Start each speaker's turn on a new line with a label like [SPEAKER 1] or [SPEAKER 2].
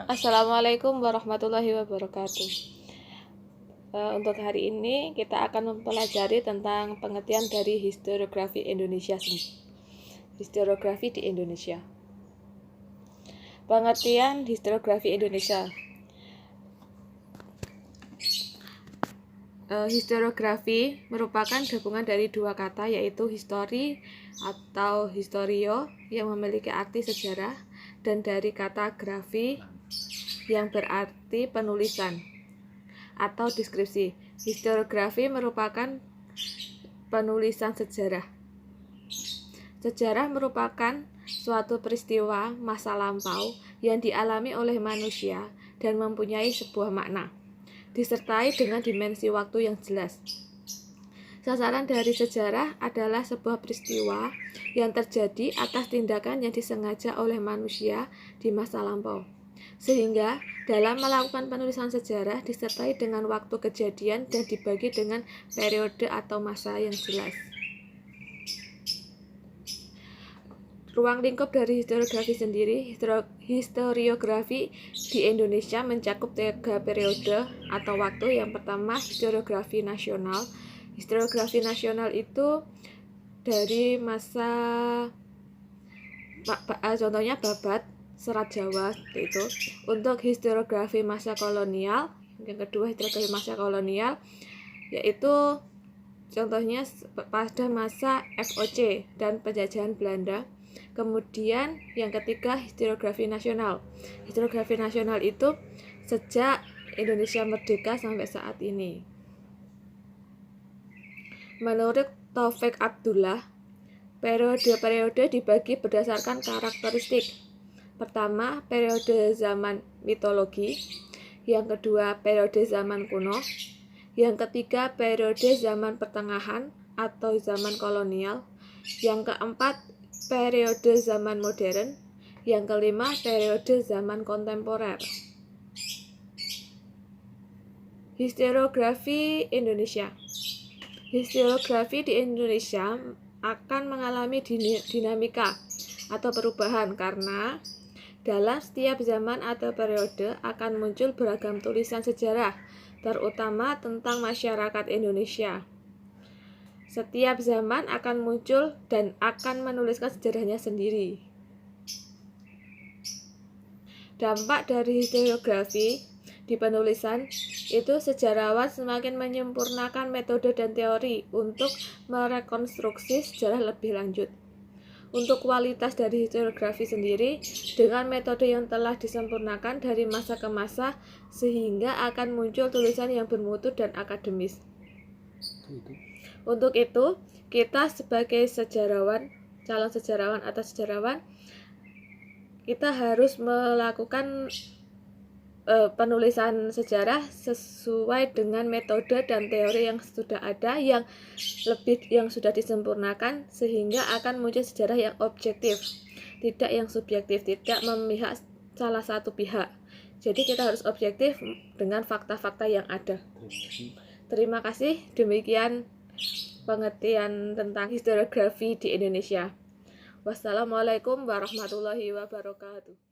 [SPEAKER 1] Assalamualaikum warahmatullahi wabarakatuh. Untuk hari ini kita akan mempelajari tentang pengertian dari historiografi Indonesia. Historiografi di Indonesia. Pengertian historiografi Indonesia. Historiografi merupakan gabungan dari dua kata, yaitu histori atau historio yang memiliki arti sejarah, dan dari kata grafi yang berarti penulisan atau deskripsi. Historiografi merupakan penulisan sejarah. Sejarah merupakan suatu peristiwa masa lampau yang dialami oleh manusia dan mempunyai sebuah makna, disertai dengan dimensi waktu yang jelas. Sasaran dari sejarah adalah sebuah peristiwa yang terjadi atas tindakan yang disengaja oleh manusia di masa lampau, sehingga dalam melakukan penulisan sejarah disertai dengan waktu kejadian dan dibagi dengan periode atau masa yang jelas. Ruang lingkup dari historiografi sendiri. Historiografi di Indonesia mencakup 3 periode atau waktu. Yang pertama, historiografi nasional. Historiografi nasional itu dari masa contohnya Babat, Serat Jawa, itu. Untuk historiografi masa kolonial, yang kedua historiografi masa kolonial, yaitu contohnya pada masa VOC dan penjajahan Belanda. Kemudian yang ketiga historiografi nasional. Historiografi nasional itu sejak Indonesia merdeka sampai saat ini. Menurut Taufik Abdullah, periode-periode dibagi berdasarkan karakteristik. Pertama, periode zaman mitologi. Yang kedua, periode zaman kuno. Yang ketiga, periode zaman pertengahan atau zaman kolonial. Yang keempat, periode zaman modern. Yang kelima, periode zaman kontemporer. Historiografi Indonesia. Historiografi di Indonesia akan mengalami dinamika atau perubahan karena dalam setiap zaman atau periode akan muncul beragam tulisan sejarah, terutama tentang masyarakat Indonesia. Setiap zaman akan muncul dan akan menuliskan sejarahnya sendiri. Dampak dari historiografi di penulisan itu sejarawan semakin menyempurnakan metode dan teori untuk merekonstruksi sejarah lebih lanjut. Untuk kualitas dari historiografi sendiri, dengan metode yang telah disempurnakan dari masa ke masa, sehingga akan muncul tulisan yang bermutu dan akademis. Untuk itu, kita sebagai sejarawan, calon sejarawan atau sejarawan, kita harus melakukan penulisan sejarah sesuai dengan metode dan teori yang sudah ada, yang sudah disempurnakan, sehingga akan muncul sejarah yang objektif, tidak yang subjektif, tidak memihak salah satu pihak. Jadi kita harus objektif dengan fakta-fakta yang ada. Terima kasih. Demikian pengertian tentang historiografi di Indonesia. Wassalamualaikum warahmatullahi wabarakatuh.